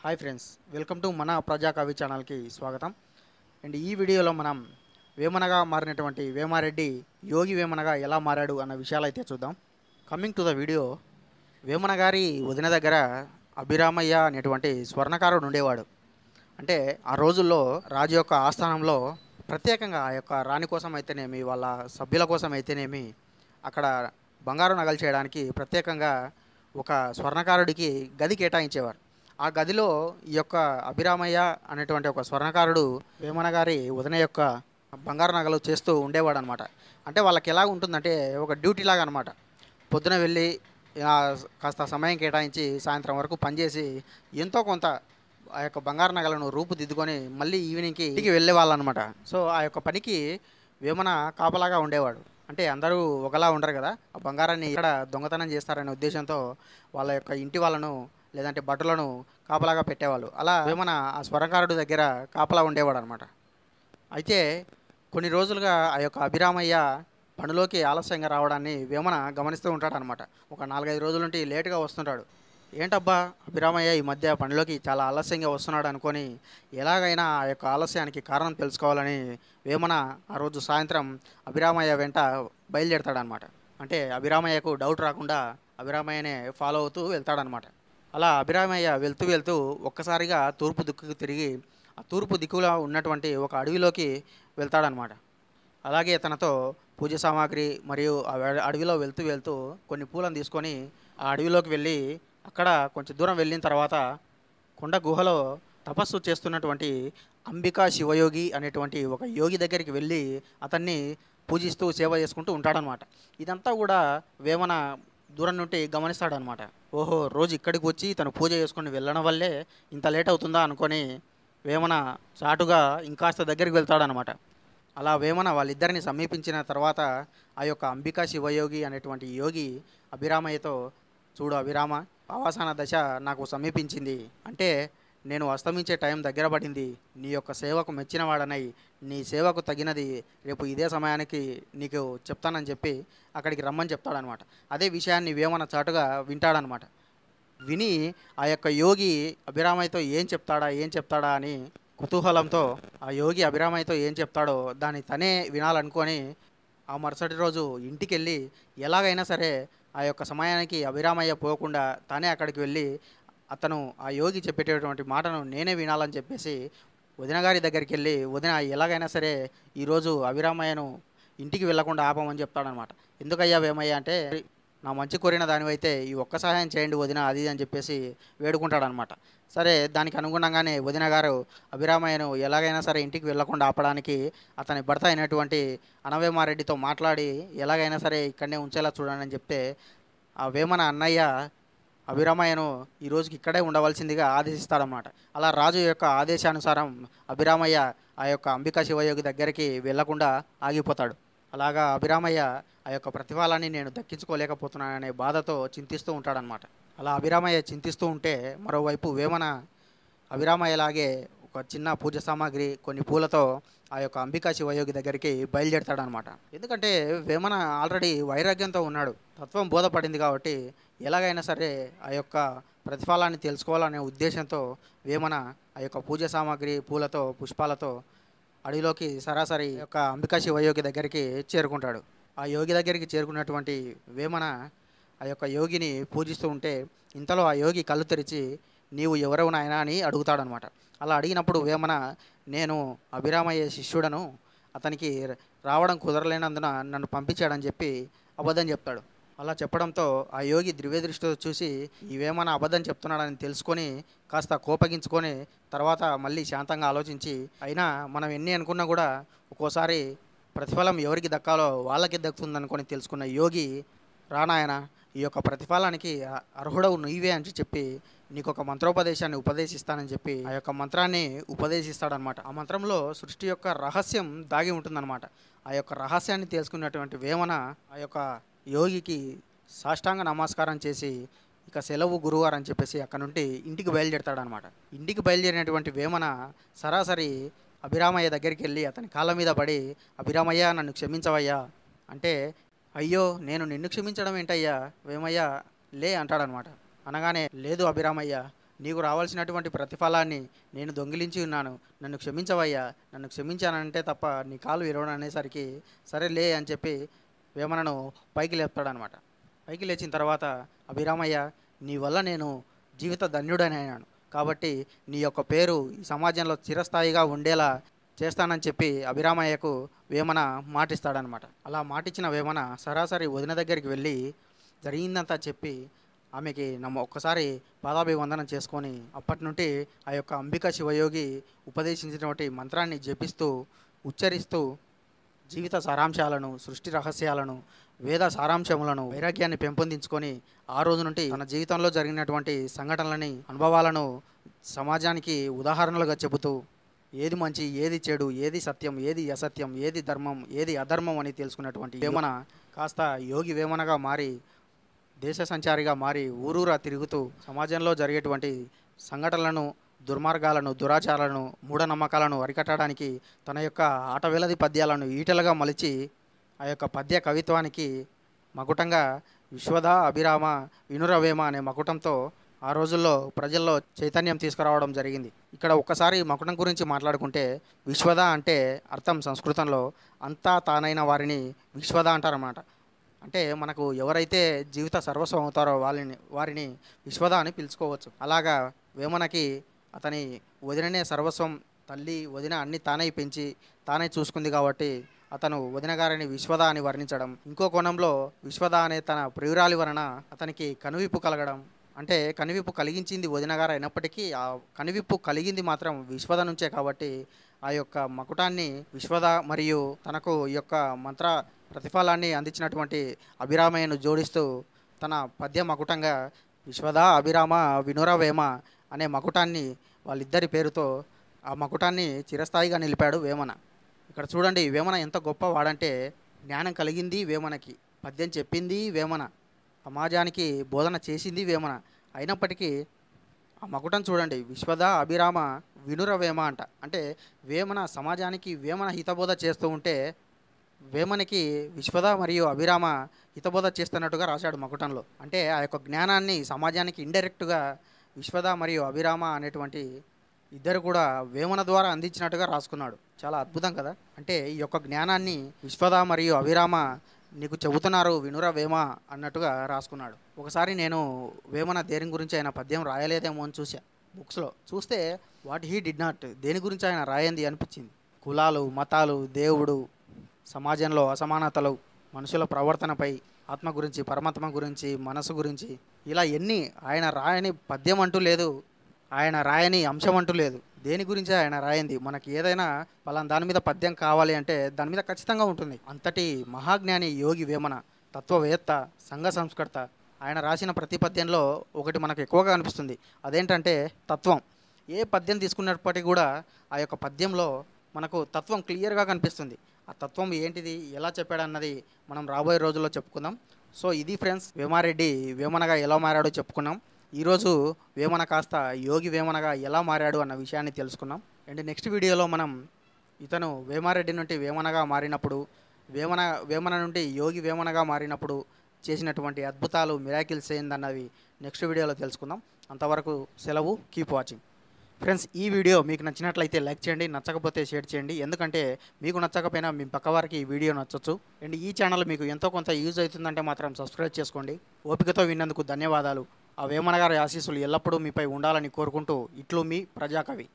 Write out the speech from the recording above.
Hi friends, welcome to మన ప్రజా కవి ఛానల్కి స్వాగతం. అండ్ ఈ వీడియోలో మనం వేమనగా మారినటువంటి వేమారెడ్డి యోగి వేమనగా ఎలా మారాడు అన్న విషయాలు అయితే చూద్దాం. Coming to the video, Vemana గారి వదిన దగ్గర అభిరామయ్య అనేటువంటి స్వర్ణకారుడు ఉండేవాడు. అంటే ఆ రోజుల్లో రాజు యొక్క ఆస్థానంలో ప్రత్యేకంగా ఆ యొక్క రాణి కోసం అయితేనేమి, వాళ్ళ సభ్యుల కోసం అయితేనేమి, అక్కడ బంగారు నగలు చేయడానికి ప్రత్యేకంగా ఒక స్వర్ణకారుడికి గది కేటాయించేవారు. ఆ గదిలో ఈ యొక్క అభిరామయ్య అనేటువంటి ఒక స్వర్ణకారుడు వేమన గారి వదిన యొక్క బంగారు నగలు చేస్తూ ఉండేవాడు అనమాట. అంటే వాళ్ళకి ఎలా ఉంటుందంటే ఒక డ్యూటీ లాగా అనమాట. పొద్దున వెళ్ళి కాస్త సమయం కేటాయించి సాయంత్రం వరకు పనిచేసి ఎంతో కొంత ఆ యొక్క బంగారు నగలను రూపుదిద్దుకొని మళ్ళీ ఈవినింగ్కి ఇంటికి వెళ్ళేవాళ్ళు అనమాట. సో ఆ యొక్క పనికి వేమన కాపలాగా ఉండేవాడు. అంటే అందరూ ఒకలా ఉండరు కదా, ఆ బంగారాన్ని ఇక్కడ దొంగతనం చేస్తారనే ఉద్దేశంతో వాళ్ళ యొక్క ఇంటి వాళ్ళను లేదంటే భటులను కాపలాగా పెట్టేవాళ్ళు. అలా వేమన ఆ స్వరకారుడి దగ్గర కాపలా ఉండేవాడు అనమాట. అయితే కొన్ని రోజులుగా ఆ యొక్క అభిరామయ్య పనిలోకి ఆలస్యంగా రావడాన్ని వేమన గమనిస్తూ ఉంటాడనమాట. ఒక 4-5 రోజుల నుండి లేటుగా వస్తుంటాడు. ఏంటబ్బా అభిరామయ్య ఈ మధ్య పనిలోకి చాలా ఆలస్యంగా వస్తున్నాడు అనుకొని ఎలాగైనా ఆ యొక్క ఆలస్యానికి కారణం తెలుసుకోవాలని వేమన ఆ రోజు సాయంత్రం అభిరామయ్య వెంట బయలుదేరతాడనమాట. అంటే అభిరామయ్యకు డౌట్ రాకుండా అభిరామయ్యనే ఫాలో అవుతూ వెళ్తాడనమాట. అలా అభిరామయ్య వెళ్తూ వెళ్తూ ఒక్కసారిగా తూర్పు దిక్కుకు తిరిగి ఆ తూర్పు దిక్కులో ఉన్నటువంటి ఒక అడవిలోకి వెళ్తాడనమాట. అలాగే తనతో పూజ సామాగ్రి మరియు ఆ అడవిలో వెళ్తూ వెళ్తూ కొన్ని పూలను తీసుకొని ఆ అడవిలోకి వెళ్ళి అక్కడ కొంచెం దూరం వెళ్ళిన తర్వాత కొండ గుహలో తపస్సు చేస్తున్నటువంటి అంబికా శివయోగి అనేటువంటి ఒక యోగి దగ్గరికి వెళ్ళి అతన్ని పూజిస్తూ సేవ చేసుకుంటూ ఉంటాడనమాట. ఇదంతా కూడా వేమన దూరం నుండి గమనిస్తాడనమాట. ఓహో, రోజు ఇక్కడికి వచ్చి తను పూజ చేసుకుని వెళ్ళడం వల్లే ఇంత లేట్ అవుతుందా అనుకొని వేమన చాటుగా ఇంకాస్త దగ్గరికి వెళ్తాడనమాట. అలా వేమన వాళ్ళిద్దరిని సమీపించిన తర్వాత ఆ యొక్క అంబికా శివయోగి అనేటువంటి యోగి అభిరామయ్యతో, చూడు అభిరామ, అవసాన దశ నాకు సమీపించింది. అంటే నేను అస్తమించే టైం దగ్గర పడింది. నీ యొక్క సేవకు మెచ్చినవాడనై నీ సేవకు తగినది రేపు ఇదే సమయానికి నీకు చెప్తానని చెప్పి అక్కడికి రమ్మని చెప్తాడనమాట. అదే విషయాన్ని వేమన చాటుగా వింటాడనమాట. విని ఆ యొక్క యోగి అభిరామయ్యతో ఏం చెప్తాడా అని కుతూహలంతో ఆ యోగి అభిరామయ్యతో ఏం చెప్తాడో దాన్ని తనే వినాలనుకొని ఆ మరుసటి రోజు ఇంటికి వెళ్ళి ఎలాగైనా సరే ఆ యొక్క సమయానికి అభిరామయ్య పోకుండా తానే అక్కడికి వెళ్ళి అతను ఆ యోగి చెప్పేటటువంటి మాటను నేనే వినాలని చెప్పేసి వదిన గారి దగ్గరికి వెళ్ళి, వదిన ఎలాగైనా సరే ఈరోజు అభిరామయ్యను ఇంటికి వెళ్ళకుండా ఆపమని చెప్తాడనమాట. ఎందుకయ్యా వేమయ్య అంటే, నా మంచి కోరిన దానివైతే ఈ ఒక్క సహాయం చేయండి వదిన, అది అని చెప్పేసి వేడుకుంటాడనమాట. సరే, దానికి అనుగుణంగానే వదిన గారు అభిరామయ్యను ఎలాగైనా సరే ఇంటికి వెళ్ళకుండా ఆపడానికి అతని భర్త అయినటువంటి అనవేమారెడ్డితో మాట్లాడి ఎలాగైనా సరే ఇక్కడనే ఉంచేలా చూడండి అని చెప్తే ఆ వేమన అన్నయ్య అభిరామయ్యను ఈ రోజుకి ఇక్కడే ఉండవలసిందిగా ఆదేశిస్తాడన్నమాట. అలా రాజు యొక్క ఆదేశానుసారం అభిరామయ్య ఆ యొక్క అంబికా శివయోగి దగ్గరికి వెళ్లకుండా ఆగిపోతాడు. అలాగా అభిరామయ్య ఆ యొక్క ప్రతిఫలాన్ని నేను దక్కించుకోలేకపోతున్నాననే బాధతో చింతిస్తూ ఉంటాడనమాట. అలా అభిరామయ్య చింతిస్తూ ఉంటే మరోవైపు వేమన అభిరామయ్యలాగే ఒక చిన్న పూజ సామాగ్రి కొన్ని పూలతో ఆ యొక్క అంబికా శివయోగి దగ్గరికి బయలుదేరతాడనమాట. ఎందుకంటే వేమన ఆల్రెడీ వైరాగ్యంతో ఉన్నాడు, తత్వం బోధపడింది కాబట్టి ఎలాగైనా సరే ఆ యొక్క ప్రతిఫలాన్ని తెలుసుకోవాలనే ఉద్దేశంతో వేమన ఆ యొక్క పూజ సామాగ్రి పూలతో పుష్పాలతో అడవిలోకి సరాసరి యొక్క అంబికా శివయోగి దగ్గరికి చేరుకుంటాడు. ఆ యోగి దగ్గరికి చేరుకున్నటువంటి వేమన ఆ యొక్క యోగిని పూజిస్తూ ఉంటే ఇంతలో ఆ యోగి కళ్ళు తెరిచి, నీవు ఎవరవు నాయనా అని అడుగుతాడనమాట. అలా అడిగినప్పుడు వేమన, నేను అభిరామయ్య శిష్యుడను, అతనికి రావడం కుదరలేనందున నన్ను పంపించాడని చెప్పి అబద్ధం చెప్తాడు. అలా చెప్పడంతో ఆ యోగి ద్రివ్యదృష్టితో చూసి ఈ వేమన అబద్ధం చెప్తున్నాడని తెలుసుకొని కాస్త కోపగించుకొని తర్వాత మళ్ళీ శాంతంగా ఆలోచించి, అయినా మనం ఎన్ని అనుకున్నా కూడా ఒక్కోసారి ప్రతిఫలం ఎవరికి దక్కాలో వాళ్ళకి దక్కుతుందనుకొని తెలుసుకున్న యోగి, రానాయన, ఈ యొక్క ప్రతిఫలానికి అర్హుడవు నీవే అని చెప్పి నీకు ఒక మంత్రోపదేశాన్ని ఉపదేశిస్తానని చెప్పి ఆ యొక్క మంత్రాన్ని ఉపదేశిస్తాడనమాట. ఆ మంత్రంలో సృష్టి యొక్క రహస్యం దాగి ఉంటుందన్నమాట. ఆ యొక్క రహస్యాన్ని తెలుసుకున్నటువంటి వేమన ఆ యొక్క యోగికి సాష్టాంగ నమస్కారం చేసి ఇక సెలవు గురువారు అని చెప్పేసి అక్కడ నుండి ఇంటికి బయలుదేరతాడనమాట. ఇంటికి బయలుదేరినటువంటి వేమన సరాసరి అభిరామయ్య దగ్గరికి వెళ్ళి అతని కాళ్ళ మీద పడి, అభిరామయ్య నన్ను క్షమించవయ్యా అంటే, అయ్యో నేను నిన్ను క్షమించడం ఏంటయ్యా వేమయ్య, లే అంటాడనమాట. అనగానే, లేదు అభిరామయ్య, నీకు రావాల్సినటువంటి ప్రతిఫలాన్ని నేను దొంగిలించి ఉన్నాను, నన్ను క్షమించవయ్యా, నన్ను క్షమించానంటే తప్ప నీ కాలు విరవను అనేసరికి సరే లే అని చెప్పి వేమనను పైకి లేపుతాడనమాట. పైకి లేచిన తర్వాత అభిరామయ్య, నీ వల్ల నేను జీవిత ధన్యుడనైనాను, కాబట్టి నీ యొక్క పేరు ఈ సమాజంలో చిరస్థాయిగా ఉండేలా చేస్తానని చెప్పి అభిరామయ్యకు వేమన మాటిస్తాడనమాట. అలా మాటిచ్చిన వేమన సరాసరి వదిన దగ్గరికి వెళ్ళి జరిగిందంతా చెప్పి ఆమెకి ఒక్కసారి పాదాభివందనం చేసుకొని అప్పటి నుండి ఆ యొక్క అంబికా శివయోగి ఉపదేశించినటువంటి మంత్రాన్ని జపిస్తూ ఉచ్చరిస్తూ జీవిత సారాంశాలను, సృష్టి రహస్యాలను, వేద సారాంశములను, వైరాగ్యాన్ని పెంపొందించుకొని ఆ రోజు నుండి తన జీవితంలో జరిగినటువంటి సంఘటనలని, అనుభవాలను సమాజానికి ఉదాహరణలుగా చెబుతూ ఏది మంచి, ఏది చెడు, ఏది సత్యం, ఏది అసత్యం, ఏది ధర్మం, ఏది అధర్మం అని తెలుసుకున్నటువంటి వేమన కాస్త యోగి వేమనగా మారి దేశ సంచారిగా మారి ఊరూరా తిరుగుతూ సమాజంలో జరిగేటువంటి సంఘటనలను, దుర్మార్గాలను, దురాచారాలను, మూఢనమ్మకాలను అరికట్టడానికి తన యొక్క ఆటవేలది పద్యాలను ఈటలుగా మలిచి ఆ యొక్క పద్య కవిత్వానికి మకుటంగా విశ్వదా అభిరామ వినురవేమ అనే మకుటంతో ఆ రోజుల్లో ప్రజల్లో చైతన్యం తీసుకురావడం జరిగింది. ఇక్కడ ఒక్కసారి మకుటం గురించి మాట్లాడుకుంటే విశ్వద అంటే అర్థం సంస్కృతంలో అంతా తానైన వారిని విశ్వద అంటారన్నమాట. అంటే మనకు ఎవరైతే జీవిత సర్వస్వం అవుతారో వారిని విశ్వద అని పిలుచుకోవచ్చు. అలాగా వేమనకి అతని వదిననే సర్వస్వం, తల్లి వదిన అన్ని తానే పెంచి తానే చూసుకుంది కాబట్టి అతను వదిన గారిని విశ్వద అని వర్ణించడం. ఇంకో కోణంలో విశ్వద అనే తన ప్రియురాలి వలన అతనికి కనువిప్పు కలగడం. అంటే కనువిప్పు కలిగించింది వదిన గారు అయినప్పటికీ ఆ కనువిప్పు కలిగింది మాత్రం విశ్వద నుంచే కాబట్టి ఆ యొక్క మకుటాన్ని విశ్వద మరియు తనకు ఈ యొక్క మంత్ర ప్రతిఫలాన్ని అందించినటువంటి అభిరామయ్యను జోడిస్తూ తన పద్య మకుటంగా విశ్వద అభిరామ వినురవేమ అనే మకుటాన్ని వాళ్ళిద్దరి పేరుతో ఆ మకుటాన్ని చిరస్థాయిగా నిలిపాడు వేమన. ఇక్కడ చూడండి వేమన ఎంత గొప్ప వాడంటే జ్ఞానం కలిగింది వేమనకి, పద్యం చెప్పింది వేమన, సమాజానికి బోధన చేసింది వేమన. అయినప్పటికీ ఆ మకుటం చూడండి విశ్వద అభిరామ వినురవేమ అంట. అంటే వేమన సమాజానికి వేమన హితబోధ చేస్తూ ఉంటే వేమనకి విశ్వద మరియు అభిరామ హితబోధ చేస్తున్నట్టుగా రాశాడు మకుటంలో. అంటే ఆ యొక్క జ్ఞానాన్ని సమాజానికి ఇండైరెక్ట్గా విశ్వద మరియు అభిరామ అనేటువంటి ఇద్దరు కూడా వేమన ద్వారా అందించినట్టుగా రాసుకున్నాడు. చాలా అద్భుతం కదా. అంటే ఈ యొక్క జ్ఞానాన్ని విశ్వద మరియు అభిరామ నీకు చెబుతున్నారు వినురవేమ అన్నట్టుగా రాసుకున్నాడు. ఒకసారి నేను వేమన దేని గురించి ఆయన పద్యం రాయలేదేమో అని బుక్స్లో చూస్తే వాట్ హీ డిడ్ నాట్, దేని గురించి ఆయన రాయంది అనిపించింది. కులాలు, మతాలు, దేవుడు, సమాజంలో అసమానతలు, మనుషుల ప్రవర్తనపై, ఆత్మ గురించి, పరమాత్మ గురించి, మనసు గురించి, ఇలా ఎన్ని ఆయన రాయని పద్యం అంటూ లేదు, ఆయన రాయని అంశం అంటూ లేదు. దేని గురించి ఆయన రాయింది. మనకి ఏదైనా పలానా దాని మీద పద్యం కావాలి అంటే దాని మీద ఖచ్చితంగా ఉంటుంది. అంతటి మహాజ్ఞాని యోగి వేమన, తత్వవేత్త, సంఘ సంస్కర్త. ఆయన రాసిన ప్రతి పద్యంలో ఒకటి మనకు ఎక్కువగా అనిపిస్తుంది, అదేంటంటే తత్వం. ఏ పద్యం తీసుకున్నప్పటికీ కూడా ఆ యొక్క పద్యంలో మనకు తత్వం క్లియర్గా కనిపిస్తుంది. ఆ తత్వం ఏంటిది, ఎలా చెప్పాడన్నది మనం రాబోయే రోజుల్లో చెప్పుకుందాం. సో ఇది ఫ్రెండ్స్, వేమారెడ్డి వేమనగా ఎలా మారాడో చెప్పుకున్నాం. ఈరోజు వేమన కాస్త యోగి వేమనగా ఎలా మారాడు అన్న విషయాన్ని తెలుసుకున్నాం. అండ్ నెక్స్ట్ వీడియోలో మనం ఇతను వేమారెడ్డి నుండి వేమనగా మారినప్పుడు, వేమన నుండి యోగి వేమనగా మారినప్పుడు చేసినటువంటి అద్భుతాలు, మిరాకిల్స్ ఏందన్నవి నెక్స్ట్ వీడియోలో తెలుసుకుందాం. అంతవరకు సెలవు. Keep watching friends. ఈ వీడియో మీకు నచ్చినట్లయితే లైక్ చేయండి, నచ్చకపోతే షేర్ చేయండి. ఎందుకంటే మీకు నచ్చకపోయినా మీ పక్కవారికి ఈ వీడియో నచ్చచ్చు. అండ్ ఈ ఛానల్ మీకు ఎంతో కొంత యూజ్ అవుతుందంటే మాత్రం సబ్స్క్రైబ్ చేసుకోండి. ఓపికతో విన్నందుకు ధన్యవాదాలు. ఆ వేమన గారి ఆశీస్సులు ఎల్లప్పుడూ మీపై ఉండాలని కోరుకుంటూ ఇట్లు మీ ప్రజాకవి.